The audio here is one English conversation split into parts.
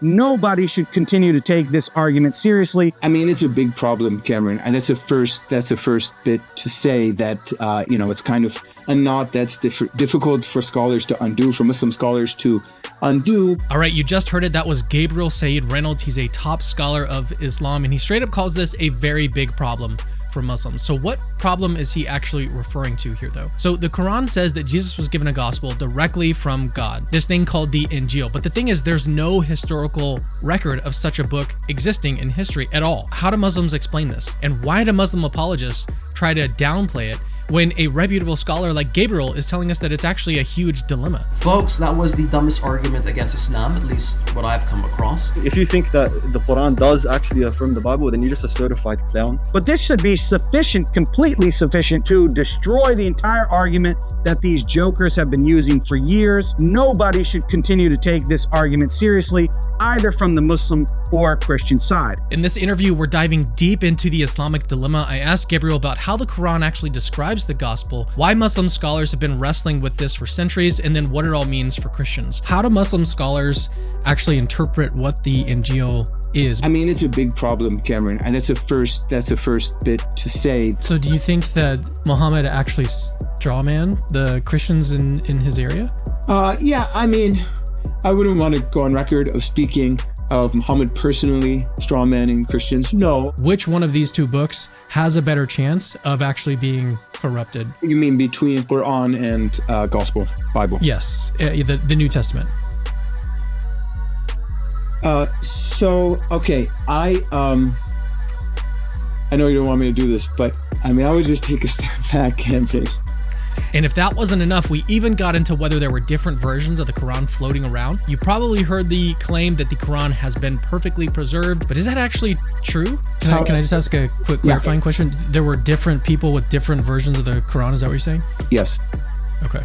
nobody should continue to take this argument seriously. I mean, it's a big problem, Cameron, and that's the first bit to say that, it's kind of a knot that's difficult for scholars to undo, for Muslim scholars to undo. All right, you just heard it. That was Gabriel Said Reynolds. He's a top scholar of Islam, and he straight up calls this a very big problem for Muslims. So what problem is he actually referring to here, though? So the Quran says that Jesus was given a gospel directly from God, this thing called the INJEEL. But the thing is, there's no historical record of such a book existing in history at all. How do Muslims explain this? And why do Muslim apologists try to downplay it when a reputable scholar like Gabriel is telling us that it's actually a huge dilemma? Folks, that was the dumbest argument against Islam, at least what I've come across. If you think that the Quran does actually affirm the Bible, then you're just a certified clown. But this should be sufficient, completely sufficient, to destroy the entire argument that these jokers have been using for years. Nobody should continue to take this argument seriously, either from the Muslim or Christian side. In this interview, we're diving deep into the Islamic dilemma. I asked Gabriel about how the Quran actually describes the gospel, why Muslim scholars have been wrestling with this for centuries, and then what it all means for Christians. How do Muslim scholars actually interpret what the INJEEL is? I mean, it's a big problem, Cameron, and that's the first bit to say. So do you think that Muhammad actually strawman the Christians in his area? Yeah, I mean, I wouldn't want to go on record of speaking of Muhammad personally strawmanning Christians. No. Which one of these two books has a better chance of actually being corrupted? You mean between Qur'an and Gospel Bible? Yes, the New Testament. Okay, I know you don't want me to do this, but I mean, I would just take a step back, campaign. And if that wasn't enough, we even got into whether there were different versions of the Quran floating around. You probably heard the claim that the Quran has been perfectly preserved, but is that actually true? Can I just ask a quick clarifying question? There were different people with different versions of the Quran, is that what you're saying? Yes. Okay.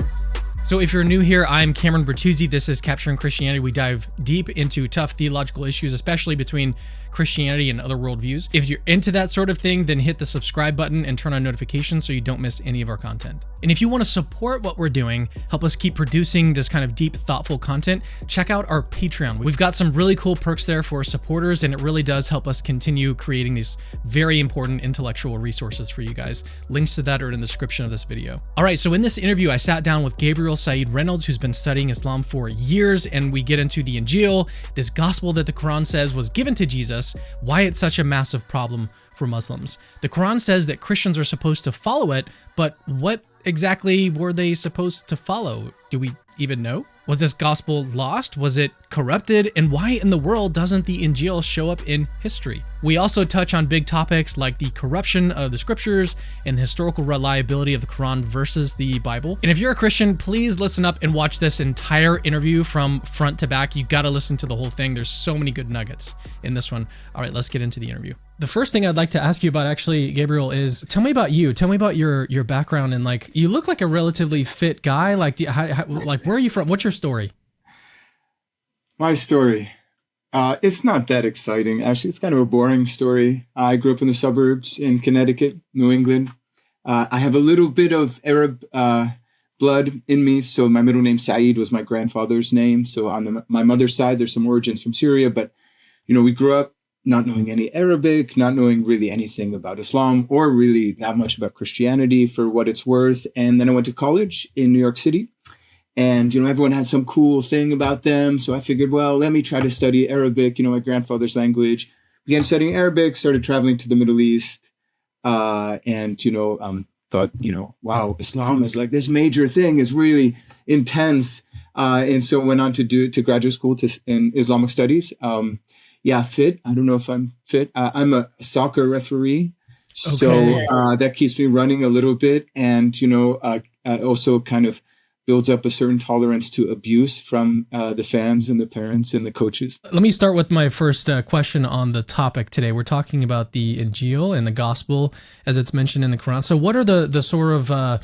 So if you're new here, I'm Cameron Bertuzzi. This is Capturing Christianity. We dive deep into tough theological issues, especially between Christianity and other worldviews. If you're into that sort of thing, then hit the subscribe button and turn on notifications so you don't miss any of our content. And if you want to support what we're doing, help us keep producing this kind of deep, thoughtful content, check out our Patreon. We've got some really cool perks there for supporters, and it really does help us continue creating these very important intellectual resources for you guys. Links to that are in the description of this video. All right, so in this interview, I sat down with Gabriel Said Reynolds, who's been studying Islam for years, and we get into the INJEEL, this gospel that the Quran says was given to Jesus, why it's such a massive problem for Muslims. The Quran says that Christians are supposed to follow it, but what exactly were they supposed to follow? Do we even know? Was this gospel lost? Was it corrupted? And why in the world doesn't the INJEEL show up in history? We also touch on big topics like the corruption of the scriptures and the historical reliability of the Quran versus the Bible. And if you're a Christian, please listen up and watch this entire interview from front to back. You gotta listen to the whole thing. There's so many good nuggets in this one. All right, let's get into the interview. The first thing I'd like to ask you about, actually, Gabriel, is tell me about you. Tell me about your background, and like, you look like a relatively fit guy. Like, like, where are you from? What's your story? My story. It's not that exciting. Actually, it's kind of a boring story. I grew up in the suburbs in Connecticut, New England. I have a little bit of Arab blood in me. So my middle name, Saeed, was my grandfather's name. So on my mother's side, there's some origins from Syria. But, we grew up not knowing any Arabic, not knowing really anything about Islam, or really not much about Christianity for what it's worth. And then I went to college in New York City. And, everyone had some cool thing about them. So I figured, well, let me try to study Arabic, my grandfather's language. Began studying Arabic, started traveling to the Middle East, and, thought, wow, Islam is like this major thing, is really intense. And so went on to graduate school in Islamic studies. Fit. I don't know if I'm fit. I'm a soccer referee. Okay. So that keeps me running a little bit. And, also kind of builds up a certain tolerance to abuse from the fans and the parents and the coaches. Let me start with my first question on the topic today. We're talking about the INJEEL and the gospel as it's mentioned in the Quran. So what are the sort of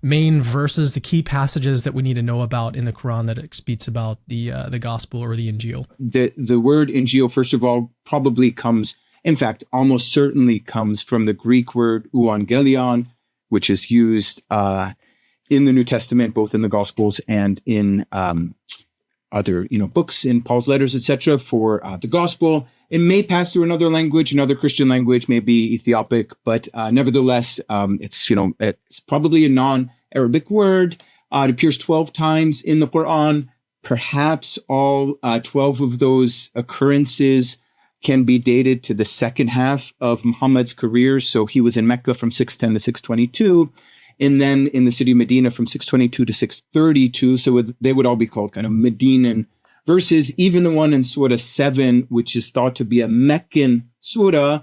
main verses, the key passages that we need to know about in the Quran that speaks about the gospel or the INJEEL? The word INJEEL, first of all, probably comes, in fact, almost certainly comes from the Greek word euangelion, which is used in the New Testament, both in the Gospels and in other, books in Paul's letters, etc., for the gospel. It may pass through another language, another Christian language, maybe Ethiopic, but nevertheless, it's probably a non-Arabic word. It appears 12 times in the Qur'an. Perhaps all 12 of those occurrences can be dated to the second half of Muhammad's career. So he was in Mecca from 610 to 622, and then in the city of Medina from 622 to 632. So they would all be called kind of Medinan verses. Even the one in Surah 7, which is thought to be a Meccan surah,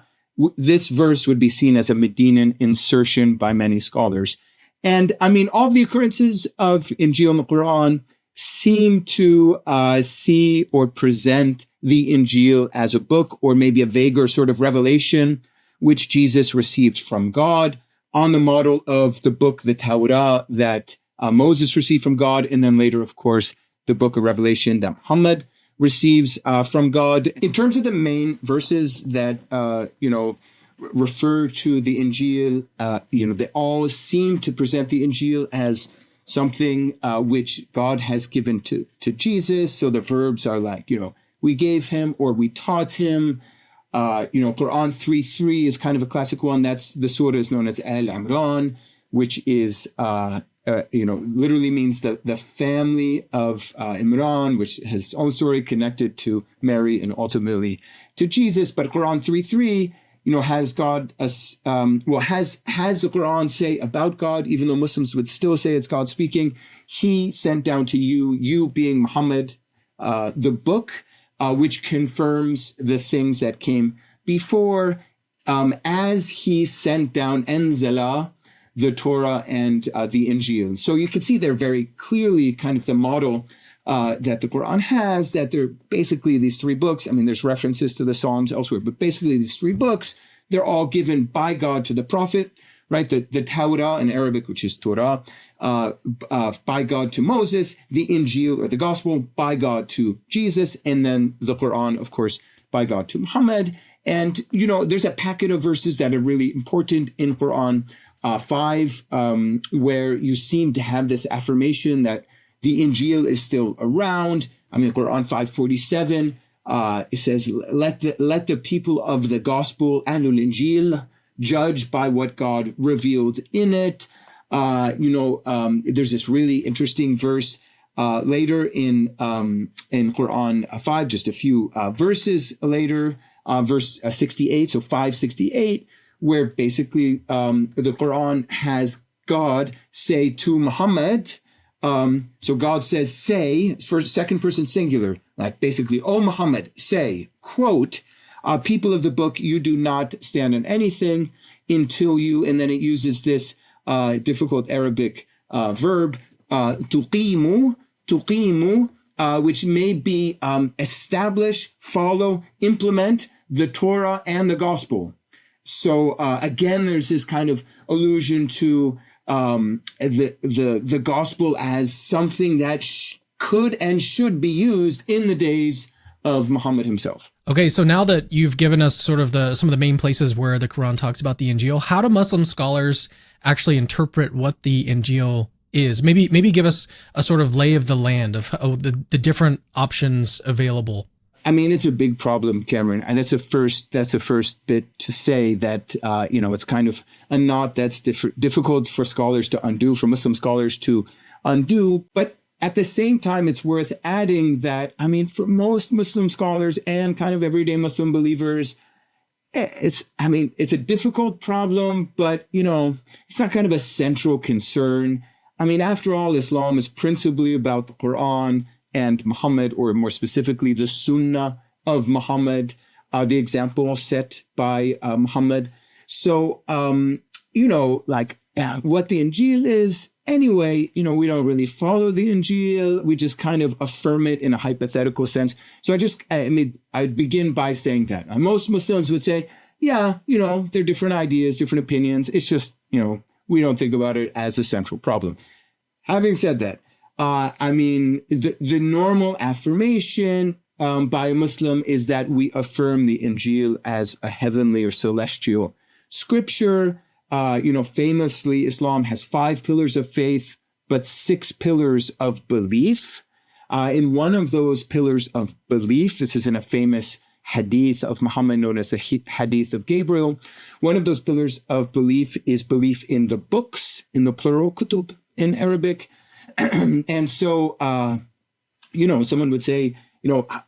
this verse would be seen as a Medinan insertion by many scholars. And I mean, all the occurrences of Injeel in the Quran seem to see or present the Injeel as a book, or maybe a vaguer sort of revelation, which Jesus received from God on the model of the book, the Torah, that Moses received from God, and then later, of course, the book of Revelation that Muhammad receives from God. In terms of the main verses that, refer to the Injeel, they all seem to present the Injeel as something which God has given to Jesus. So the verbs are like, we gave him or we taught him. Quran 3:3 is kind of a classic one. That's the surah is known as Al-Imran, which is, literally means the family of Imran, which has its own story connected to Mary and ultimately to Jesus. But Quran 3:3, has God, has the Quran say about God, even though Muslims would still say it's God speaking, he sent down to you being Muhammad, the book, which confirms the things that came before, as he sent down Anzala, the Torah and the Injeel. So you can see they're very clearly kind of the model that the Quran has, that they're basically these three books. I mean, there's references to the Psalms elsewhere, but basically these three books, they're all given by God to the prophet, right? The Torah in Arabic, which is Torah, by God to Moses, the Injeel or the Gospel by God to Jesus, and then the Quran, of course, by God to Muhammad. And, there's a packet of verses that are really important in Quran 5, where you seem to have this affirmation that the Injeel is still around. I mean, Quran 5:47, it says, let the people of the gospel, Ahlul Injeel, judge by what God revealed in it. There's this really interesting verse later in Quran 5, just a few verses later, verse 68, so 568, where basically the Quran has God say to Muhammad, so God says, say, for second person singular, like basically, oh Muhammad, say, quote, people of the book, you do not stand on anything until you, and then it uses this difficult Arabic verb, tuqimu, which may be establish, follow, implement the Torah and the gospel. So again, there's this kind of allusion to the gospel as something that could and should be used in the days of Muhammad himself. Okay, so now that you've given us sort of some of the main places where the Quran talks about the Injeel, how do Muslim scholars actually interpret what the Injeel is? Maybe give us a sort of lay of the land of the different options available. I mean, it's a big problem, Cameron, and that's the first bit to say that it's kind of a knot that's difficult for scholars to undo, for Muslim scholars to undo. But at the same time, it's worth adding that, I mean, for most Muslim scholars and kind of everyday Muslim believers, it's a difficult problem, but it's not kind of a central concern. I mean, after all, Islam is principally about the Quran and Muhammad, or more specifically, the Sunnah of Muhammad, the example set by Muhammad. So, what the Injeel is, anyway, we don't really follow the Injeel. We just kind of affirm it in a hypothetical sense. So I'd begin by saying that. Most Muslims would say, yeah, they're different ideas, different opinions. It's just, we don't think about it as a central problem. Having said that, the normal affirmation by a Muslim is that we affirm the Injeel as a heavenly or celestial scripture. Famously, Islam has 5 pillars of faith, but 6 pillars of belief. In one of those pillars of belief, this is in a famous hadith of Muhammad known as the hadith of Gabriel. One of those pillars of belief is belief in the books, in the plural kutub in Arabic. And so, someone would say,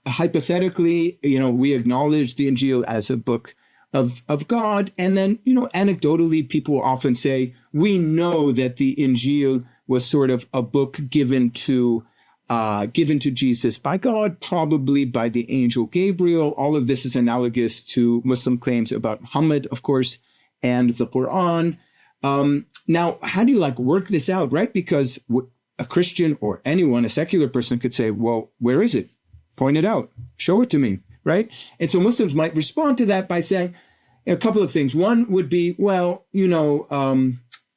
hypothetically, we acknowledge the INJEEL as a book of God. And then, anecdotally, people often say, we know that the INJEEL was sort of a book given to Jesus by God, probably by the angel Gabriel. All of this is analogous to Muslim claims about Muhammad, of course, and the Qur'an. Now, how do you work this out, right? Because a Christian or anyone, a secular person could say, well, where is it? Point it out. Show it to me, right? And so Muslims might respond to that by saying a couple of things. One would be,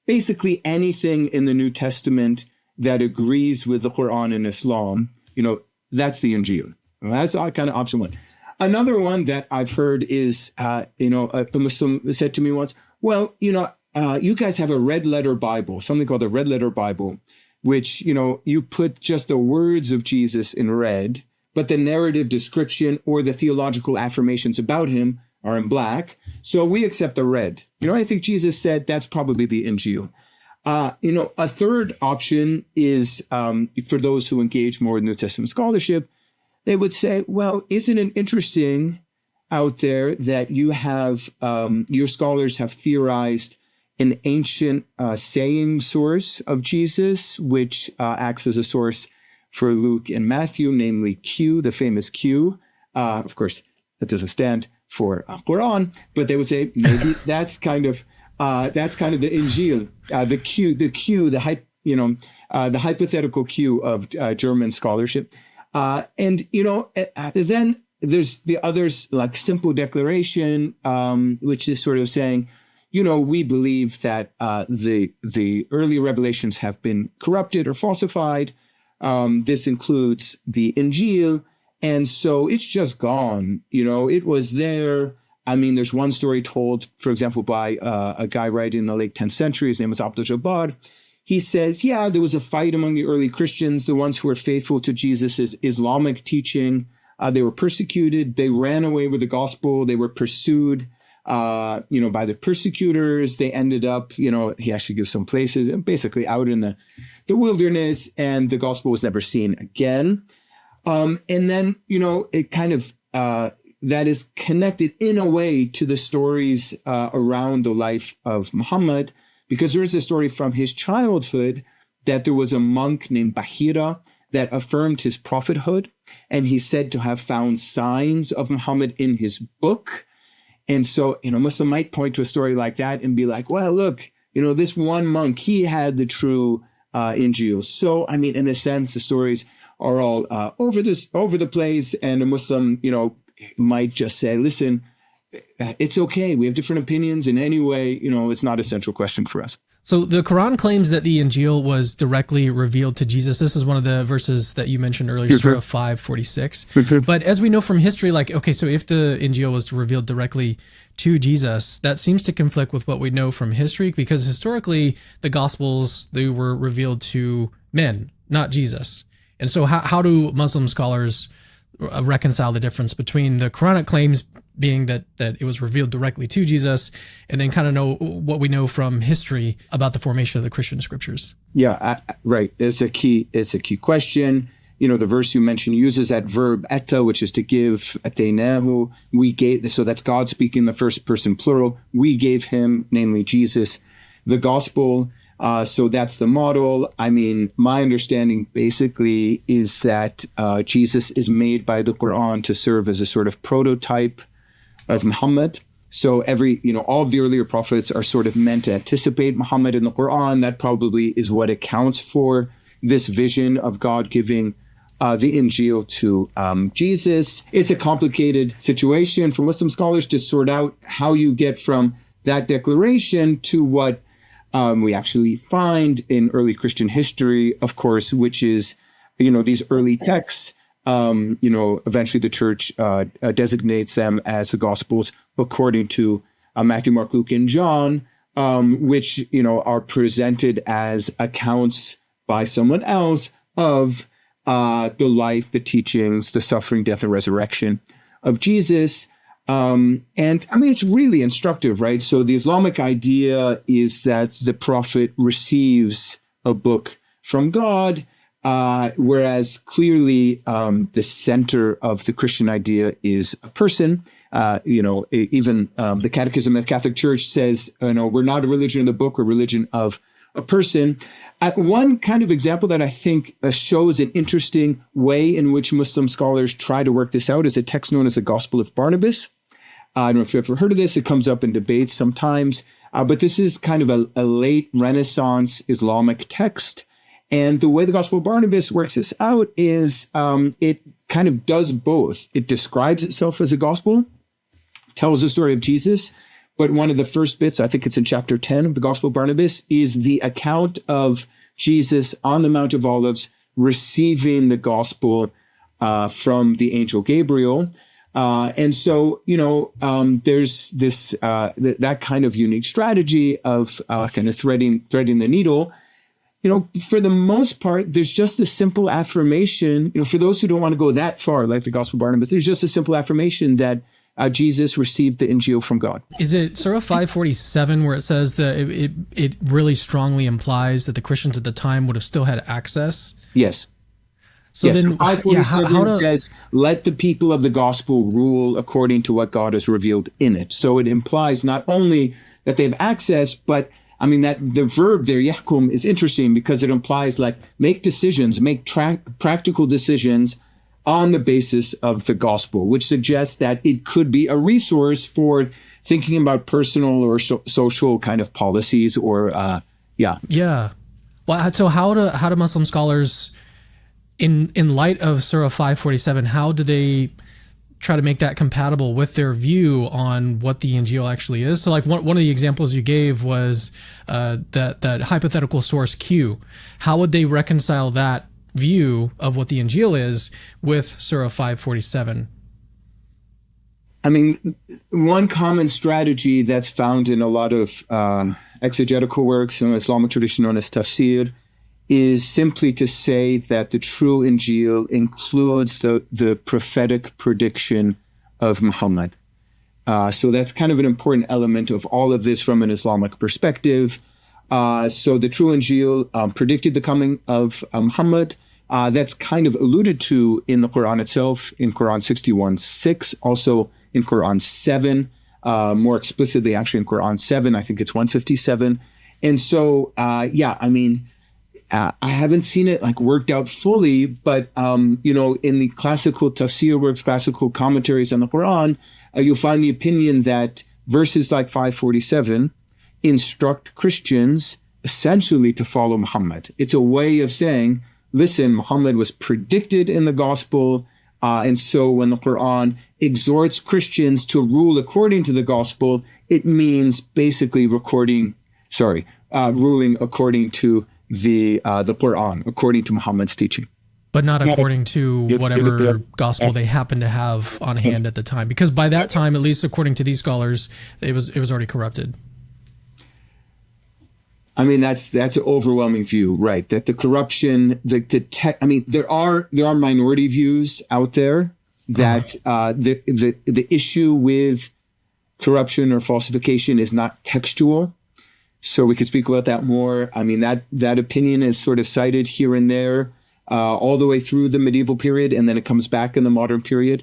basically anything in the New Testament that agrees with the Qur'an in Islam, that's the INJEEL. That's kind of option one. Another one that I've heard is, a Muslim said to me once, well, you guys have a red letter Bible, something called a red letter Bible, which, you put just the words of Jesus in red, but the narrative description or the theological affirmations about him are in black. So we accept the red. I think Jesus said that's probably the INJEEL. A third option is for those who engage more in New Testament scholarship, they would say, well, isn't it interesting out there that you have, your scholars have theorized an ancient saying source of Jesus, which acts as a source for Luke and Matthew, namely Q, the famous Q. Of course, that doesn't stand for Qur'an, but they would say maybe that's kind of the INJEEL, the hypothetical Q of German scholarship. Then there's the others, like simple declaration, which is sort of saying, we believe that the early revelations have been corrupted or falsified. This includes the INJEEL, and so it's just gone. It was there. I mean, there's one story told, for example, by a guy writing in the late 10th century. His name was Abdul Jabbar. He says, yeah, there was a fight among the early Christians, the ones who were faithful to Jesus' Islamic teaching. They were persecuted. They ran away with the gospel. They were pursued, by the persecutors. They ended up, he actually gives some places, basically out in the wilderness, and the gospel was never seen again. And then, it kind of, that is connected in a way to the stories around the life of Muhammad, because there is a story from his childhood that there was a monk named Bahira that affirmed his prophethood, and he's said to have found signs of Muhammad in his book. And so, Muslim might point to a story like that and be like, well, look, this one monk, he had the true INJEEL. So, I mean, in a sense, the stories are all over the place, and a Muslim, might just say, listen, it's okay. We have different opinions in any way. It's not a central question for us. So the Quran claims that the INJEEL was directly revealed to Jesus. This is one of the verses that you mentioned earlier, Surah 5:46. But as we know from history, so if the INJEEL was revealed directly to Jesus, that seems to conflict with what we know from history, because historically the Gospels, they were revealed to men, not Jesus. And so how do Muslim scholars reconcile the difference between the Quranic claims being that it was revealed directly to Jesus, and then kind of know what we know from history about the formation of the Christian scriptures? Yeah, right. It's a key question. The verse you mentioned uses that verb ata, which is to give, atainahu. We gave, so that's God speaking the first person plural. We gave him, namely Jesus, the gospel. So that's the model. I mean, my understanding basically is that Jesus is made by the Qur'an to serve as a sort of prototype of Muhammad. So all of the earlier prophets are sort of meant to anticipate Muhammad in the Qur'an. That probably is what accounts for this vision of God giving the INJEEL to Jesus. It's a complicated situation for Muslim scholars to sort out how you get from that declaration to what we actually find in early Christian history, of course, which is, these early texts. Eventually the church designates them as the Gospels according to Matthew, Mark, Luke, and John, which, are presented as accounts by someone else of the life, the teachings, the suffering, death, and resurrection of Jesus. And I mean, it's really instructive, right? So the Islamic idea is that the prophet receives a book from God, whereas clearly the center of the Christian idea is a person. Even the Catechism of the Catholic Church says, we're not a religion of the book, we're a religion of a person. One kind of example that I think shows an interesting way in which Muslim scholars try to work this out is a text known as the Gospel of Barnabas. I don't know if you've ever heard of this. It comes up in debates sometimes, but this is kind of a late Renaissance Islamic text. And the way the Gospel of Barnabas works this out is it kind of does both. It describes itself as a gospel, tells the story of Jesus, but one of the first bits, I think it's in chapter 10 of the Gospel of Barnabas, is the account of Jesus on the Mount of Olives receiving the gospel from the angel Gabriel. And so, there's this that kind of unique strategy of kind of threading the needle. For the most part, there's just a simple affirmation. For those who don't want to go that far, like the Gospel of Barnabas, there's just a simple affirmation that Jesus received the INJEEL from God. Is it Surah 547 where it says that it really strongly implies that the Christians at the time would have still had access? Yes. So yes. then, 547 says, "Let the people of the gospel rule according to what God has revealed in it." So it implies not only that they have access, but I mean that the verb there, yahkum, is interesting because it implies like make decisions, make practical decisions on the basis of the gospel, which suggests that it could be a resource for thinking about personal or social kind of policies or, Yeah. Well, so how do Muslim scholars, in light of Surah 547, how do they try to make that compatible with their view on what the INJEEL actually is? So like one of the examples you gave was that hypothetical source Q. How would they reconcile that view of what the INJEEL is with Surah 547? I mean, one common strategy that's found in a lot of exegetical works in the Islamic tradition known as tafsir is simply to say that the true INJEEL includes the prophetic prediction of Muhammad. So that's kind of an important element of all of this from an Islamic perspective. So the true INJEEL predicted the coming of Muhammad. That's kind of alluded to in the Qur'an itself, in Qur'an 61:6, also in Qur'an 7, more explicitly actually in Qur'an 7, I think it's 157. And so, I haven't seen it like worked out fully, but, in the classical tafsir works, classical commentaries on the Qur'an, you'll find the opinion that verses like 547 instruct Christians essentially to follow Muhammad. It's a way of saying, listen, Muhammad was predicted in the gospel. And so when the Qur'an exhorts Christians to rule according to the gospel, it means basically ruling according to the Qur'an, according to Muhammad's teaching. But not according to whatever gospel they happen to have on hand at the time. Because by that time, at least according to these scholars, it was already corrupted. I mean, that's an overwhelming view, right? That the corruption, there are minority views out there that the issue with corruption or falsification is not textual. So we could speak about that more. I mean, that opinion is sort of cited here and there all the way through the medieval period, and then it comes back in the modern period.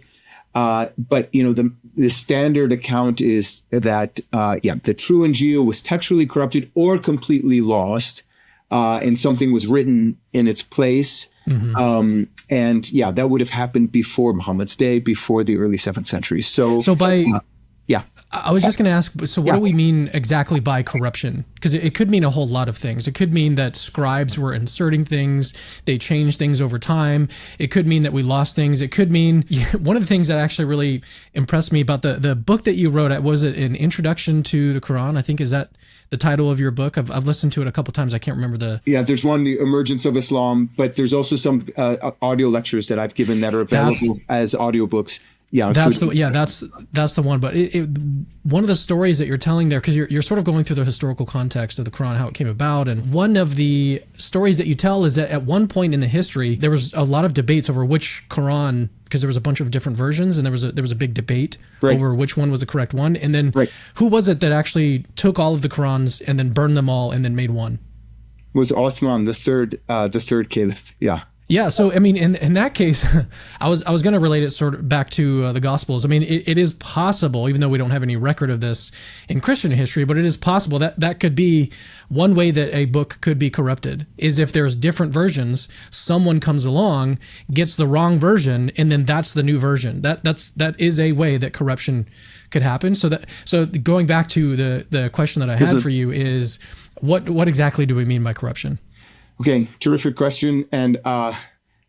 But the standard account is that the true INJEEL was textually corrupted or completely lost, and something was written in its place. Mm-hmm. That would have happened before Muhammad's day, before the early 7th century. I was just going to ask, so what do we mean exactly by corruption? Because it could mean a whole lot of things. It could mean that scribes were inserting things, they changed things over time. It could mean that we lost things. It could mean, one of the things that actually really impressed me about the book that you wrote, was it an introduction to the Qur'an? I think, is that the title of your book? I've listened to it a couple times. I can't remember the... Yeah, there's one, The Emergence of Islam, but there's also some audio lectures that I've given that are available as audiobooks. That's the one. But one of the stories that you're telling there, because you're sort of going through the historical context of the Quran, how it came about, and one of the stories that you tell is that at one point in the history there was a lot of debates over which Quran, because there was a bunch of different versions, and there was a big debate over which one was the correct one. And then who was it that actually took all of the Qurans and then burned them all and then made one? It was Uthman, the third caliph. Yeah. Yeah, so I mean, in that case, I was going to relate it sort of back to the Gospels. I mean, it is possible, even though we don't have any record of this in Christian history, but it is possible that could be one way that a book could be corrupted, is if there's different versions, someone comes along, gets the wrong version, and then that's the new version. That is a way that corruption could happen. So going back to the question that I had for you is, what exactly do we mean by corruption? Okay, terrific question. And I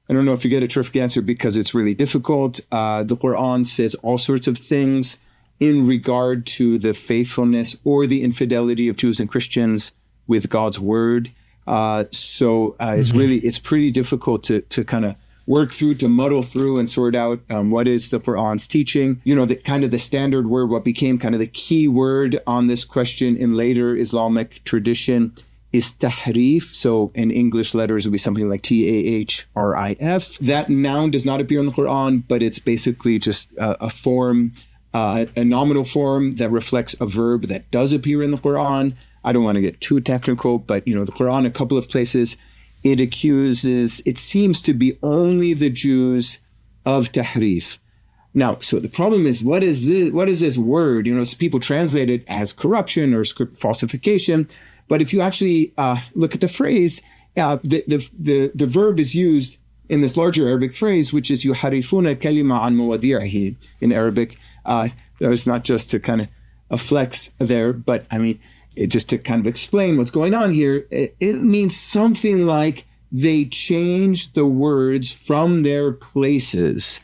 don't know if you get a terrific answer because it's really difficult. The Quran says all sorts of things in regard to the faithfulness or the infidelity of Jews and Christians with God's word. It's pretty difficult to kind of work through, to muddle through and sort out what is the Quran's teaching. You know, the standard word, what became kind of the key word on this question in later Islamic tradition is tahrif. So in English letters, it would be something like tahrif. That noun does not appear in the Quran, but it's basically just a form, a nominal form that reflects a verb that does appear in the Quran. I don't want to get too technical, but the Quran, a couple of places, it seems to be only the Jews of tahrif. Now, so the problem is, what is this word? People translate it as corruption or script falsification. But if you actually look at the phrase, the verb is used in this larger Arabic phrase, which is yuharifuna kalima an mawadi'ihi in Arabic. There's not just to kind of a flex there, but I mean, just to kind of explain what's going on here, it means something like they change the words from their places.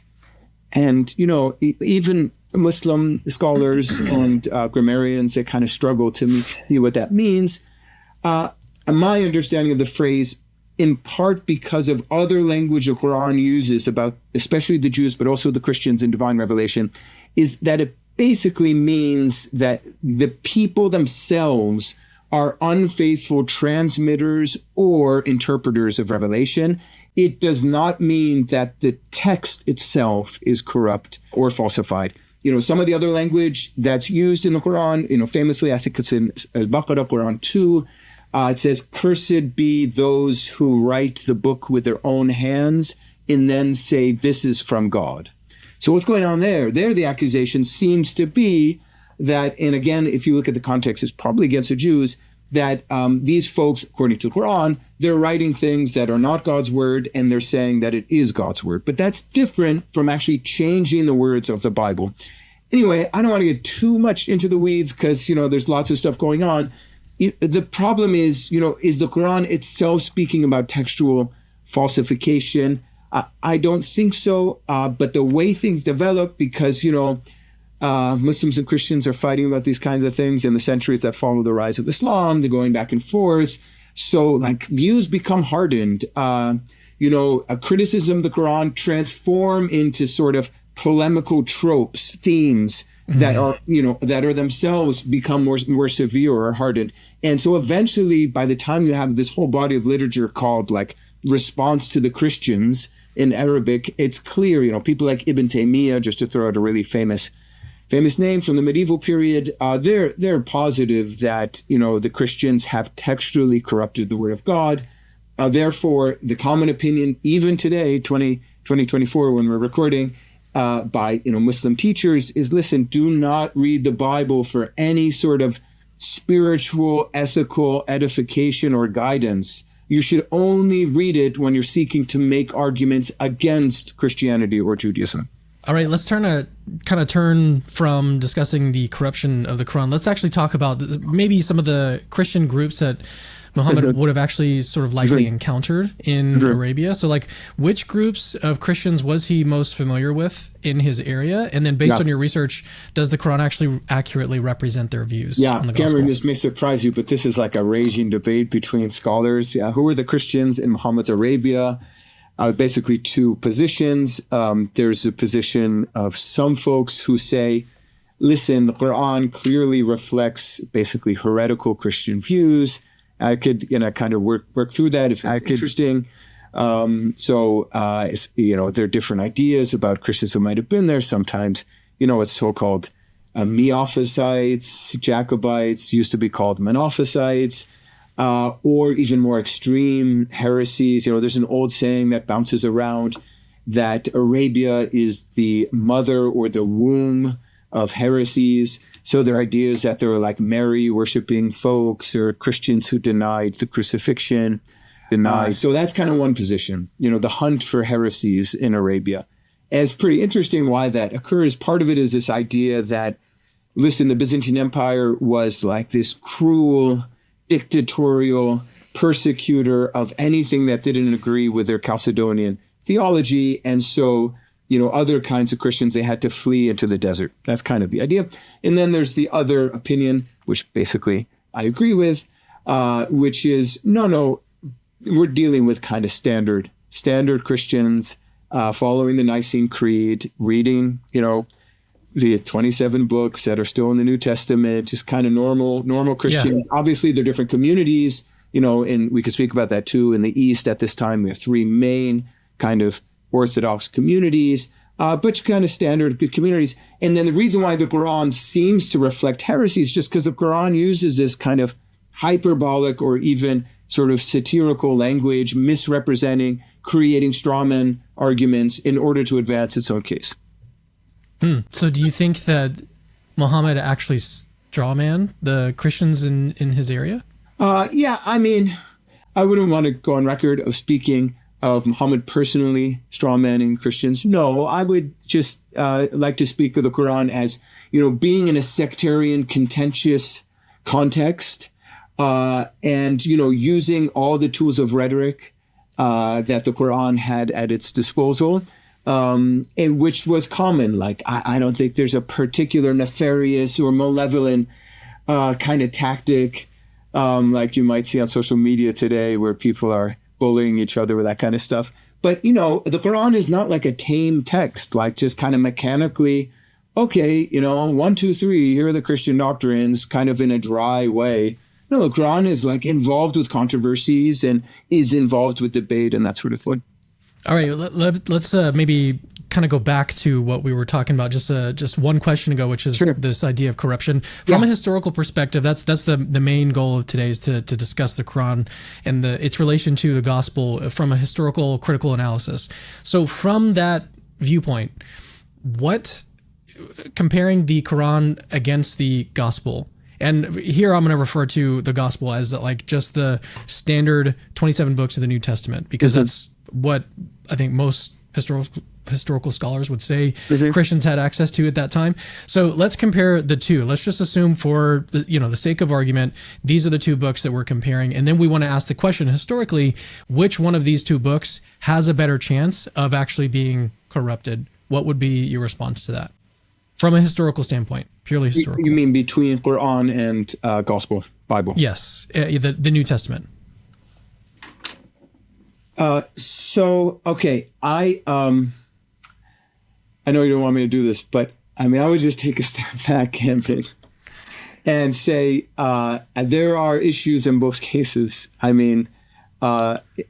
And, even Muslim scholars and grammarians, they kind of struggle to see what that means. My understanding of the phrase, in part because of other language the Quran uses about, especially the Jews, but also the Christians in divine revelation, is that it basically means that the people themselves are unfaithful transmitters or interpreters of revelation. It does not mean that the text itself is corrupt or falsified. Some of the other language that's used in the Quran, famously, I think it's in Al-Baqarah, Quran 2, it says, "Cursed be those who write the book with their own hands and then say, this is from God." So what's going on there? There, the accusation seems to be that, and again, if you look at the context, it's probably against the Jews, that these folks, according to the Quran, they're writing things that are not God's word, and they're saying that it is God's word. But that's different from actually changing the words of the Bible. Anyway, I don't want to get too much into the weeds because, there's lots of stuff going on. The problem is, is the Quran itself speaking about textual falsification? I don't think so. But the way things develop, because, Muslims and Christians are fighting about these kinds of things in the centuries that follow the rise of Islam. They're going back and forth. So views become hardened. A criticism of the Quran transform into sort of polemical tropes, themes that are, that are themselves become more severe or hardened. And so eventually, by the time you have this whole body of literature called Response to the Christians in Arabic, it's clear, people like Ibn Taymiyyah, just to throw out a really famous name from the medieval period, they're positive that, the Christians have textually corrupted the word of God. Therefore, the common opinion, even today, 2024, when we're recording, by Muslim teachers is, listen, do not read the Bible for any sort of spiritual, ethical edification or guidance. You should only read it when you're seeking to make arguments against Christianity or Judaism. All right, let's turn from discussing the corruption of the Quran. Let's actually talk about maybe some of the Christian groups that Muhammad would have actually sort of likely encountered in Arabia. So which groups of Christians was he most familiar with in his area? And then based on your research, does the Quran actually accurately represent their views on the gospel? Cameron, this may surprise you, but this is a raging debate between scholars. Who were the Christians in Muhammad's Arabia? basically two positions. There's a position of some folks who say, listen, the Qur'an clearly reflects basically heretical Christian views. I could, kind of work through that if it's interesting. There are different ideas about Christians who might have been there. Sometimes, it's so-called Miaphysites, Jacobites, used to be called Monophysites, or even more extreme heresies. There's an old saying that bounces around that Arabia is the mother or the womb of heresies. So there are ideas that there were like Mary worshiping folks or Christians who denied the crucifixion. So that's kind of one position, the hunt for heresies in Arabia. And it's pretty interesting why that occurs. Part of it is this idea that, listen, the Byzantine Empire was like this cruel, dictatorial persecutor of anything that didn't agree with their Chalcedonian theology. And so, other kinds of Christians, they had to flee into the desert. That's kind of the idea. And then there's the other opinion, which basically I agree with, which is, no, we're dealing with kind of standard Christians, following the Nicene Creed, reading, the 27 books that are still in the New Testament, just kind of normal Christians. Yeah. Obviously, there are different communities, and we could speak about that too. In the East at this time, we have three main kind of Orthodox communities, but kind of standard good communities. And then the reason why the Quran seems to reflect heresy is just because the Quran uses this kind of hyperbolic or even sort of satirical language, misrepresenting, creating strawman arguments in order to advance its own case. So do you think that Muhammad actually strawman the Christians in his area? Yeah, I mean, I wouldn't want to go on record of speaking of Muhammad personally strawmanning Christians. No, I would just like to speak of the Quran as, being in a sectarian, contentious context, and, using all the tools of rhetoric that the Quran had at its disposal, and which was common. Like, I don't think there's a particular nefarious or malevolent kind of tactic like you might see on social media today where people are bullying each other with that kind of stuff. But, the Quran is not like a tame text, like just kind of mechanically, okay, 1, 2, 3, here are the Christian doctrines, kind of in a dry way. No, the Quran is like involved with controversies and is involved with debate and that sort of thing. All right, let's maybe kind of go back to what we were talking about just one question ago, which is this idea of corruption from a historical perspective. That's the main goal of today, is to discuss the Quran and its relation to the gospel from a historical critical analysis. So from that viewpoint, comparing the Quran against the gospel, and here I'm going to refer to the gospel as like just the standard 27 books of the New Testament, because that's what I think most historical scholars would say Christians had access to at that time. So let's compare the two. Let's just assume for the sake of argument, these are the two books that we're comparing. And then we want to ask the question historically, which one of these two books has a better chance of actually being corrupted? What would be your response to that? From a historical standpoint, purely historical. You mean between Quran and Gospel, Bible? Yes, the New Testament. Okay, I know you don't want me to do this, but I mean, I would just take a step back, Camping, and say there are issues in both cases. I mean,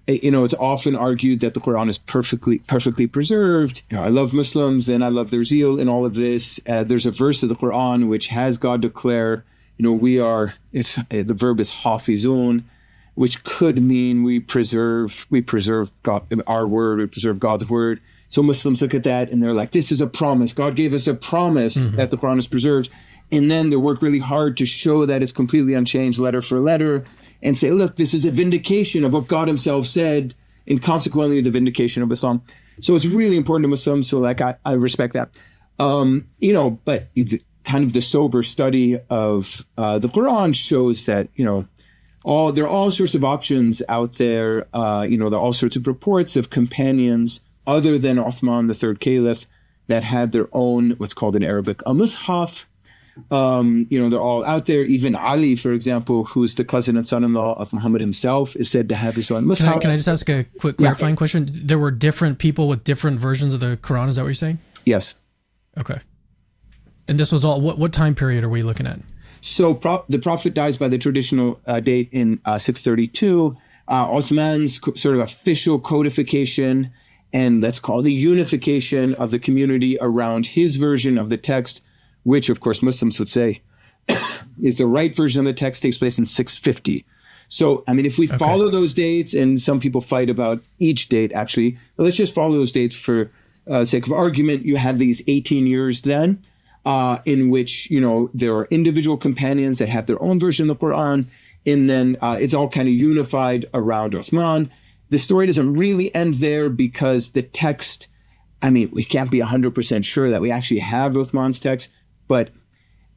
it's often argued that the Quran is perfectly preserved. I love Muslims and I love their zeal in all of this. There's a verse of the Quran which has God declare, the verb is hafizun, which could mean we preserve God, our word, we preserve God's word. So Muslims look at that and they're like, this is a promise. God gave us a promise that the Quran is preserved. And then they work really hard to show that it's completely unchanged letter for letter and say, look, this is a vindication of what God himself said, and consequently the vindication of Islam. So it's really important to Muslims. So I respect that. But kind of the sober study of the Quran shows that, there are all sorts of options out there. There are all sorts of reports of companions other than Uthman, the third caliph, that had their own, what's called in Arabic, a mushaf, They're all out there. Even Ali, for example, who's the cousin and son-in-law of Muhammad himself, is said to have his own Mus'haf. Can I just ask a quick clarifying question? There were different people with different versions of the Quran. Is that what you're saying? Yes. Okay. And this was all, what time period are we looking at? So the Prophet dies by the traditional date in 632. Uthman's sort of official codification, and let's call it the unification of the community around his version of the text, which of course Muslims would say is the right version of the text, takes place in 650. So, I mean, if we follow those dates, and some people fight about each date actually, but let's just follow those dates for sake of argument. You have these 18 years then, in which, there are individual companions that have their own version of the Quran, and then it's all kind of unified around Uthman. The story doesn't really end there because the text, I mean, we can't be 100% sure that we actually have Uthman's text, but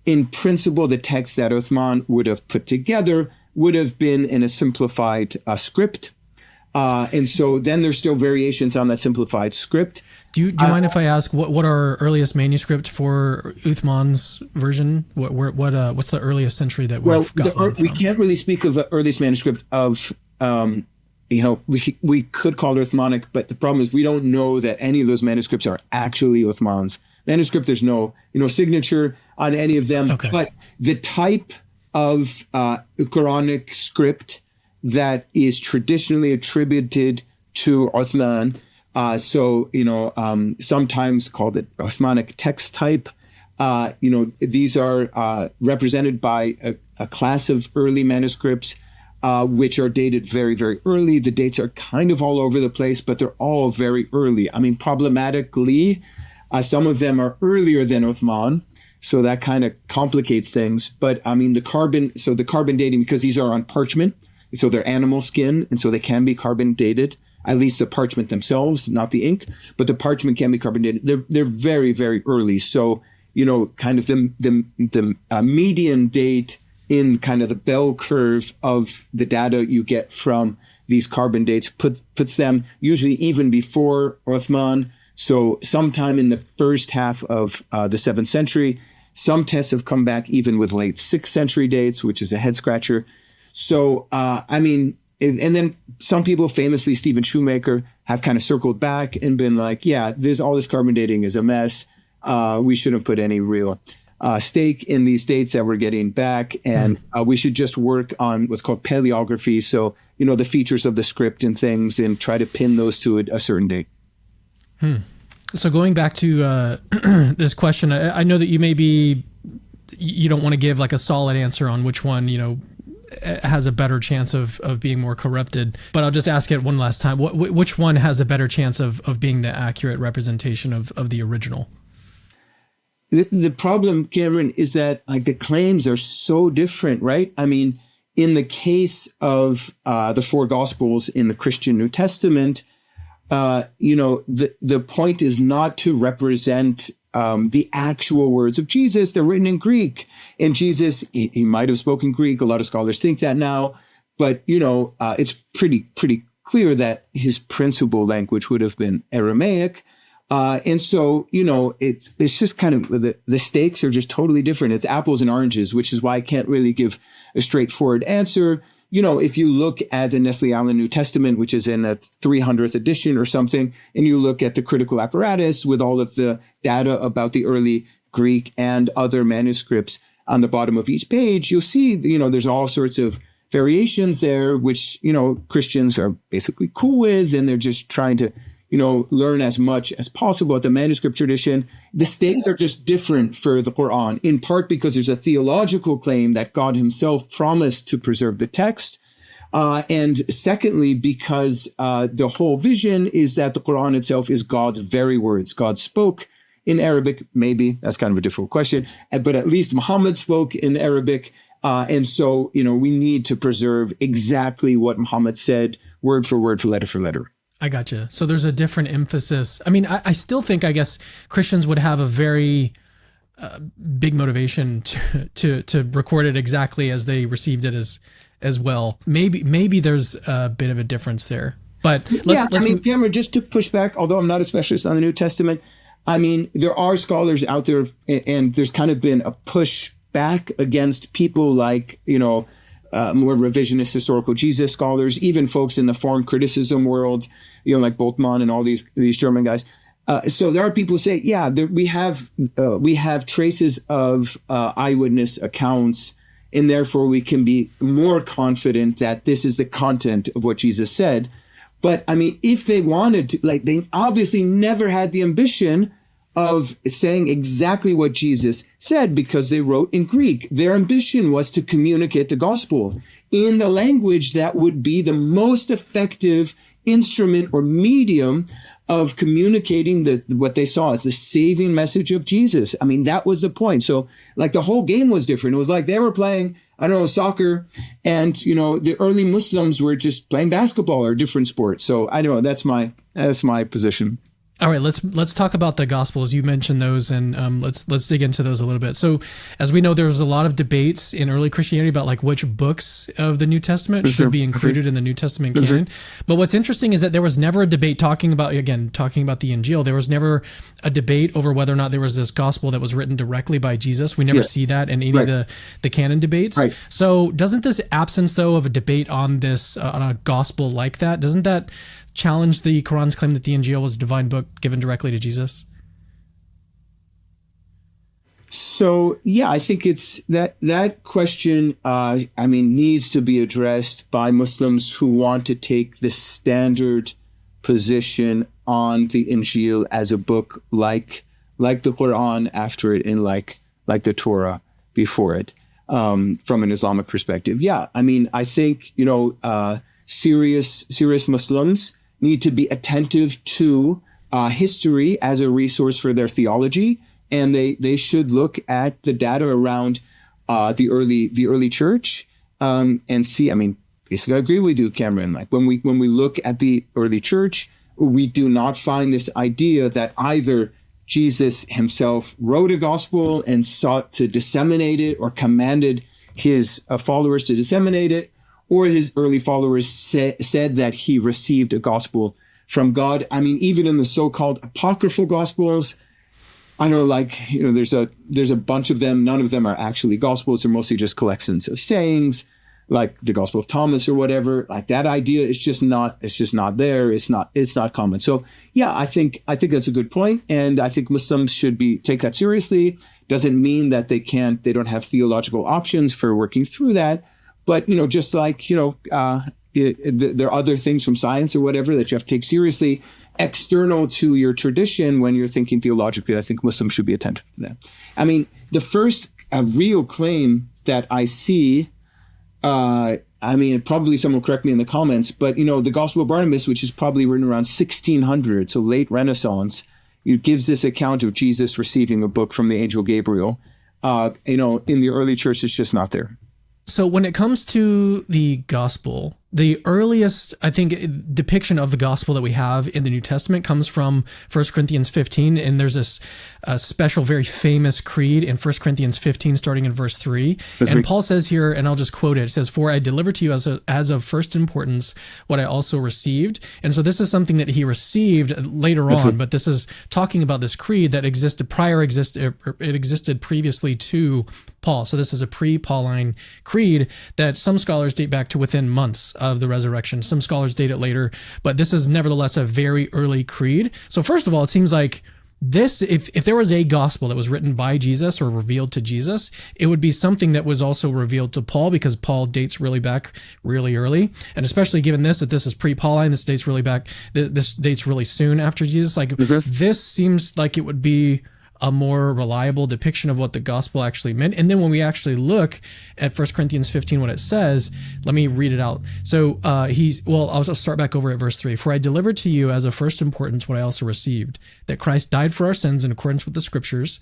in principle, the text that Uthman would have put together would have been in a simplified script. And so then there's still variations on that simplified script. Do you mind if I ask what our earliest manuscript for Uthman's version? What's the earliest century that we've got? We can't really speak of the earliest manuscript of, we could call it Uthmanic, but the problem is we don't know that any of those manuscripts are actually Uthman's manuscript. There's no, signature on any of them. Okay. But the type of Quranic script that is traditionally attributed to Uthman, sometimes called it Uthmanic text type. These are represented by a class of early manuscripts, which are dated very, very early. The dates are kind of all over the place, but they're all very early. I mean, problematically, some of them are earlier than Uthman, so that kind of complicates things. But I mean, the carbon dating, because these are on parchment, so they're animal skin, and so they can be carbon dated. At least the parchment themselves, not the ink, but the parchment can be carbon dated. They're very, very early. So, kind of the median date in kind of the bell curve of the data you get from these carbon dates puts them usually even before Uthman. So sometime in the first half of the 7th century. Some tests have come back even with late 6th century dates, which is a head scratcher. So, and then some people, famously Stephen Shoemaker, have kind of circled back and been like, yeah, all this carbon dating is a mess. We shouldn't put any real stake in these dates that we're getting back. And we should just work on what's called paleography. So, the features of the script and things, and try to pin those to a certain date. So going back to this question, I know that you don't want to give like a solid answer on which one, has a better chance of being more corrupted, but I'll just ask it one last time. Which one has a better chance of being the accurate representation of the original? The problem, Cameron, is that the claims are so different, right? I mean, in the case of the 4 Gospels in the Christian New Testament, the point is not to represent the actual words of Jesus. They're written in Greek, and Jesus, he might have spoken Greek. A lot of scholars think that now, but it's pretty clear that his principal language would have been Aramaic, and so it's just kind of the stakes are just totally different. It's apples and oranges, which is why I can't really give a straightforward answer. If you look at the Nestle Aland New Testament, which is in a 300th edition or something, and you look at the critical apparatus with all of the data about the early Greek and other manuscripts on the bottom of each page, you'll see, there's all sorts of variations there, which, Christians are basically cool with, and they're just trying to, learn as much as possible at the manuscript tradition. The stakes are just different for the Qur'an, in part because there's a theological claim that God himself promised to preserve the text. And secondly, because the whole vision is that the Qur'an itself is God's very words. God spoke in Arabic, maybe, that's kind of a difficult question, but at least Muhammad spoke in Arabic. And so, we need to preserve exactly what Muhammad said, word for word, letter for letter. I gotcha. So there's a different emphasis. I mean, I still think, I guess, Christians would have a very big motivation to record it exactly as they received it as well. Maybe there's a bit of a difference there. But let's Cameron, just to push back, although I'm not a specialist on the New Testament, I mean, there are scholars out there, and there's kind of been a push back against people like, more revisionist historical Jesus scholars, even folks in the foreign criticism world, like Boltmann and all these German guys. So there are people who say, we have traces of eyewitness accounts, and therefore we can be more confident that this is the content of what Jesus said. But I mean, if they wanted to, they obviously never had the ambition of saying exactly what Jesus said because they wrote in Greek. Their ambition was to communicate the gospel in the language that would be the most effective instrument or medium of communicating what they saw as the saving message of Jesus. I mean, that was the point. So the whole game was different. It was like they were playing, soccer, and, the early Muslims were just playing basketball or a different sport. So I don't know. That's my position. All right, let's talk about the Gospels. You mentioned those, and let's dig into those a little bit. So, as we know, there was a lot of debates in early Christianity about which books of the New Testament should be included in the New Testament canon. But what's interesting is that there was never a debate talking about the INJEEL. There was never a debate over whether or not there was this gospel that was written directly by Jesus. We never see that in any of the canon debates. Right. So, doesn't this absence though of a debate on this on a gospel like that, doesn't that challenge the Quran's claim that the INJEEL was a divine book given directly to Jesus? So, I think it's that question, needs to be addressed by Muslims who want to take the standard position on the INJEEL as a book like the Qur'an after it and like the Torah before it, from an Islamic perspective. I think, serious Muslims need to be attentive to history as a resource for their theology, and they should look at the data around the early church and see. Basically, I agree with you, Cameron. When we look at the early church, we do not find this idea that either Jesus himself wrote a gospel and sought to disseminate it, or commanded his followers to disseminate it, or his early followers said that he received a gospel from God. Even in the so-called apocryphal gospels, there's a bunch of them. None of them are actually gospels. They're mostly just collections of sayings, like the Gospel of Thomas or whatever. That idea is just not there. It's not common. So I think that's a good point, and I think Muslims should take that seriously. Doesn't mean that they don't have theological options for working through that. But, just there are other things from science or whatever that you have to take seriously, external to your tradition when you're thinking theologically. I think Muslims should be attentive to that. The first real claim that I see, probably someone will correct me in the comments, but, the Gospel of Barnabas, which is probably written around 1600, so late Renaissance, it gives this account of Jesus receiving a book from the angel Gabriel. In the early church, it's just not there. So when it comes to the gospel, the earliest, I think, depiction of the gospel that we have in the New Testament comes from 1 Corinthians 15. And there's this special, very famous creed in 1 Corinthians 15, starting in verse 3. And Paul says here, and I'll just quote it, it says, "For I delivered to you as of first importance what I also received." And so this is something that he received later on, but this is talking about this creed that existed previously to Paul. So this is a pre-Pauline creed that some scholars date back to within months of the resurrection. Some scholars date it later, but this is nevertheless a very early creed. So first of all, it seems like this, if there was a gospel that was written by Jesus or revealed to Jesus, it would be something that was also revealed to Paul, because Paul dates really back really early. And especially given that this is pre-Pauline, this dates really back, this dates really soon after Jesus. This seems like it would be a more reliable depiction of what the gospel actually meant. And then when we actually look at 1 Corinthians 15, what it says, let me read it out. So I'll just start back over at verse 3. "For I delivered to you as of first importance what I also received, that Christ died for our sins in accordance with the scriptures."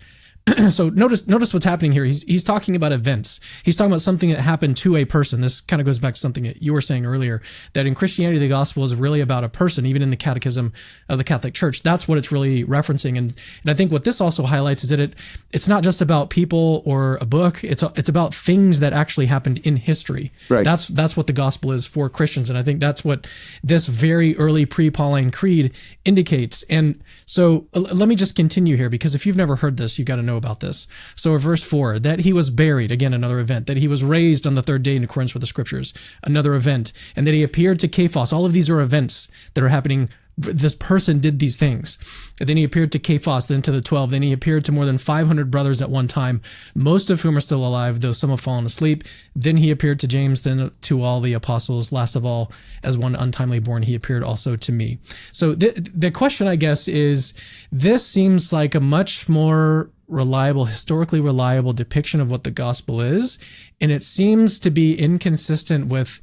So notice what's happening here. He's talking about events. He's talking about something that happened to a person. This kind of goes back to something that you were saying earlier, that in Christianity, the gospel is really about a person. Even in the Catechism of the Catholic Church, that's what it's really referencing. And I think what this also highlights is that it's not just about people or a book. It's about things that actually happened in history. Right. That's what the gospel is for Christians. And I think that's what this very early pre-Pauline creed indicates. And so let me just continue here, because if you've never heard this, you got to know know about this. So verse 4, that he was buried, again, another event, that he was raised on the third day in accordance with the scriptures, another event, and that he appeared to Cephas. All of these are events that are happening. This person did these things. And then he appeared to Cephas, then to the 12. Then he appeared to more than 500 brothers at one time, most of whom are still alive, though some have fallen asleep. Then he appeared to James, then to all the apostles. Last of all, as one untimely born, he appeared also to me. So the question, I guess, is this seems like a much more reliable, historically reliable depiction of what the gospel is. And it seems to be inconsistent with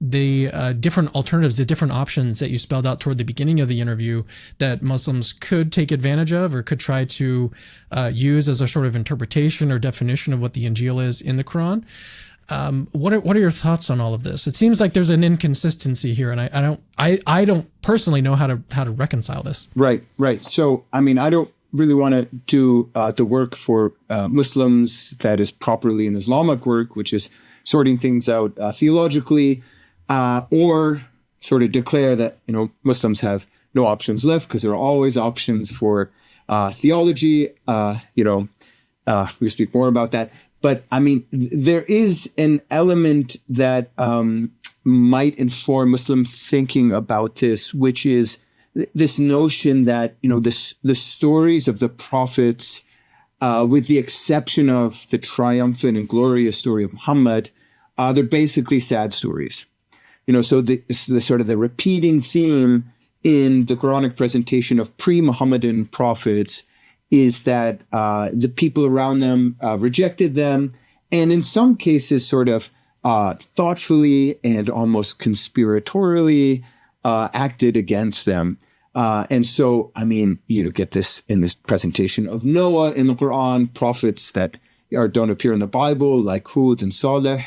the different alternatives, the different options that you spelled out toward the beginning of the interview that Muslims could take advantage of or could try to use as a sort of interpretation or definition of what the INJEEL is in the Qur'an. What are your thoughts on all of this? It seems like there's an inconsistency here, and I don't personally know how to reconcile this. Right. So, I mean, I don't really want to do the work for Muslims that is properly an Islamic work, which is sorting things out theologically, or sort of declare that, Muslims have no options left, because there are always options for theology. We speak more about that. But I mean, there is an element that might inform Muslim thinking about this, which is this notion that, the stories of the prophets, with the exception of the triumphant and glorious story of Muhammad, they're basically sad stories. So the sort of the repeating theme in the Quranic presentation of pre-Muhammadan prophets is that the people around them rejected them, and in some cases sort of thoughtfully and almost conspiratorially acted against them. And so, I mean, get this in this presentation of Noah in the Quran, prophets that don't appear in the Bible, like Hud and Saleh.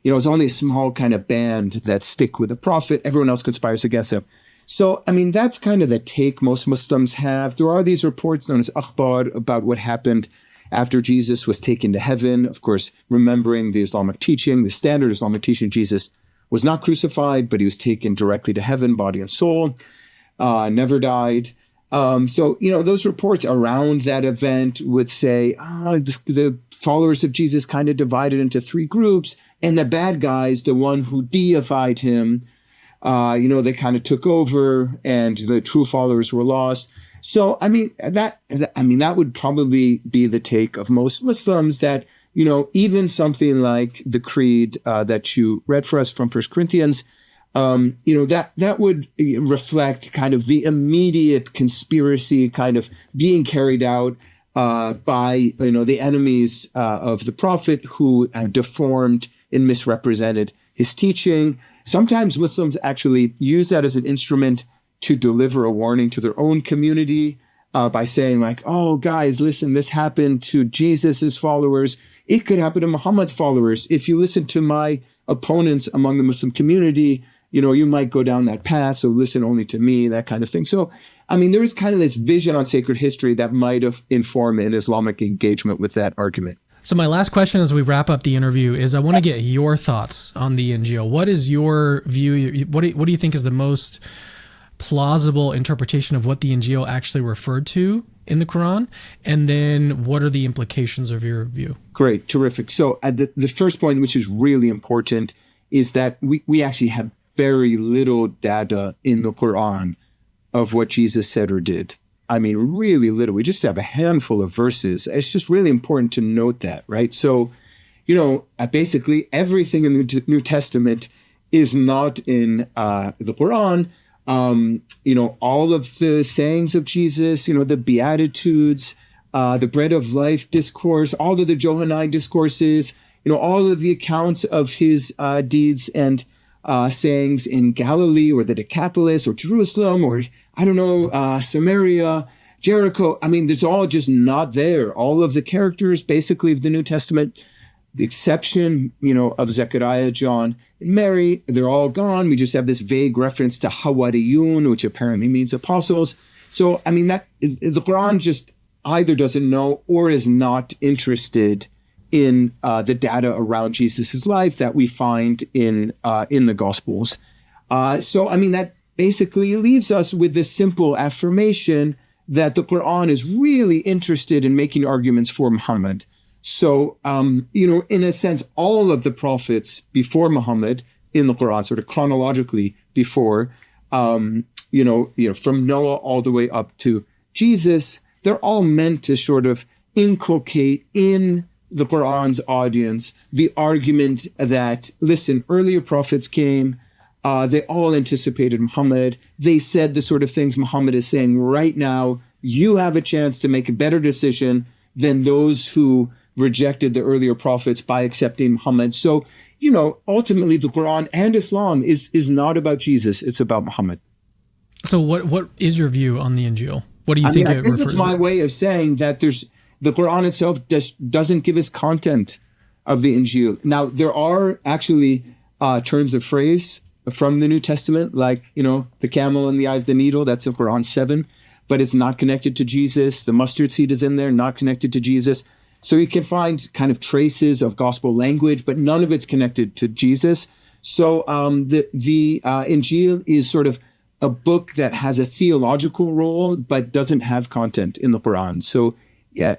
It's only a small kind of band that stick with the prophet. Everyone else conspires against him. So, I mean, that's kind of the take most Muslims have. There are these reports known as akhbar about what happened after Jesus was taken to heaven. Of course, remembering the Islamic teaching, the standard Islamic teaching, Jesus was not crucified, but he was taken directly to heaven, body and soul, never died. So, those reports around that event would say, the followers of Jesus kind of divided into three groups, and the bad guys, the one who deified him, they kind of took over, and the true followers were lost. So, that would probably be the take of most Muslims, that, even something like the creed that you read for us from 1 Corinthians, that would reflect kind of the immediate conspiracy kind of being carried out by, the enemies of the prophet who deformed and misrepresented his teaching. Sometimes Muslims actually use that as an instrument to deliver a warning to their own community by saying like, oh, guys, listen, this happened to Jesus's followers. It could happen to Muhammad's followers. If you listen to my opponents among the Muslim community, you might go down that path. So listen only to me, that kind of thing. So, I mean, there is kind of this vision on sacred history that might have informed an Islamic engagement with that argument. So my last question as we wrap up the interview is I want to get your thoughts on the INJEEL. What is your view? What do you think is the most plausible interpretation of what the INJEEL actually referred to in the Quran? And then what are the implications of your view? Great. Terrific. So the first point, which is really important, is that we actually have very little data in the Quran of what Jesus said or did. I mean, really little. We just have a handful of verses. It's just really important to note that, right? So, basically everything in the New Testament is not in the Quran. All of the sayings of Jesus, the Beatitudes, the bread of life discourse, all of the Johannine discourses, all of the accounts of his deeds and sayings in Galilee or the Decapolis or Jerusalem or, Samaria, Jericho. I mean, it's all just not there. All of the characters, basically, of the New Testament, the exception, of Zechariah, John, and Mary, they're all gone. We just have this vague reference to Hawariyun, which apparently means apostles. So, I mean, that the Quran just either doesn't know or is not interested in the data around Jesus' life that we find in the Gospels. So, I mean, that basically leaves us with this simple affirmation that the Qur'an is really interested in making arguments for Muhammad. So, in a sense, all of the prophets before Muhammad in the Qur'an, sort of chronologically before, from Noah all the way up to Jesus, they're all meant to sort of inculcate in the Qur'an's audience the argument that, listen, earlier prophets came, they all anticipated Muhammad. They said the sort of things Muhammad is saying right now. You have a chance to make a better decision than those who rejected the earlier prophets by accepting Muhammad. So, ultimately the Quran and Islam is not about Jesus. It's about Muhammad. So what is your view on the Injeel? What do you think? I guess it's my way of saying that the Quran itself doesn't give us content of the Injeel. Now, there are actually terms of phrase from the New Testament, like, the camel in the eye of the needle, that's in Quran 7, but it's not connected to Jesus. The mustard seed is in there, not connected to Jesus. So you can find kind of traces of gospel language, but none of it's connected to Jesus. So the Injeel is sort of a book that has a theological role, but doesn't have content in the Quran. So yeah.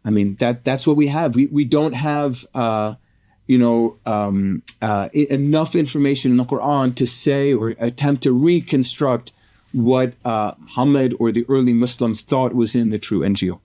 I mean, that's what we have. We don't have, enough information in the Quran to say or attempt to reconstruct what Muhammad or the early Muslims thought was in the true Injeel.